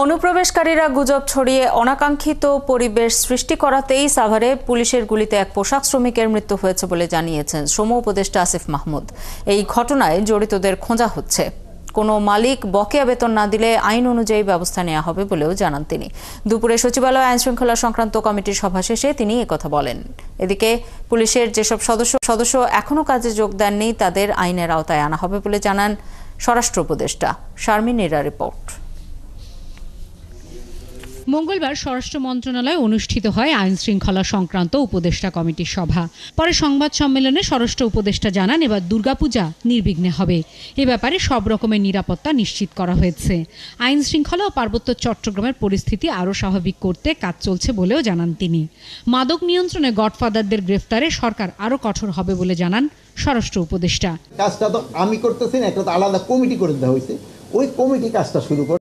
অনুপ্রবেশকারীরা গুজব ছড়িয়ে অনাকাঙ্ক্ষিত পরিবেশ সৃষ্টি করাতেই সাভারে পুলিশের গুলিতে এক পোশাক শ্রমিকের মৃত্যু হয়েছে বলে জানিয়েছেন শ্রম উপদেষ্টা আসিফ মাহমুদ। এই ঘটনায় জড়িতদের খোঁজা হচ্ছে। কোনো মালিক বকেয়া বেতন না দিলে আইন অনুযায়ী ব্যবস্থা নেওয়া হবে বলেও জানান তিনি। দুপুরে সচিবালয় আইন শৃঙ্খলা সংক্রান্ত কমিটির সভা শেষে তিনি একথা বলেন। এদিকে পুলিশের যেসব সদস্য এখনও কাজে যোগ দেননি তাদের আইনের আওতায় আনা হবে বলে জানান স্বরাষ্ট্র উপদেষ্টা। শারমিন ইরা রিপোর্ট। মঙ্গলবার স্বরাষ্ট্র মন্ত্রণালয়ে অনুষ্ঠিত হয় আইন শৃঙ্খলা সংক্রান্ত উপদেষ্টা কমিটির সভা। পরে সংবাদ সম্মেলনে স্বরাষ্ট্র উপদেষ্টা জানান, এবার দুর্গাপূজা নির্বিঘ্নে হবে। এ ব্যাপারে সব রকমের নিরাপত্তা নিশ্চিত করা হয়েছে। আইন শৃঙ্খলা ও পার্বত্য চট্টগ্রামের পরিস্থিতি আরও স্বাভাবিক করতে কাজ চলছে বলেও জানান তিনি। মাদক নিয়ন্ত্রণে গডফাদারদের গ্রেফতারে সরকার আরও কঠোর হবে বলে জানান স্বরাষ্ট্র উপদেষ্টা। কাজটা তো আমি করতেছি না, একটা আলাদা কমিটি করে দেওয়া হয়েছে, ওই কমিটি কাজটা শুরু করে।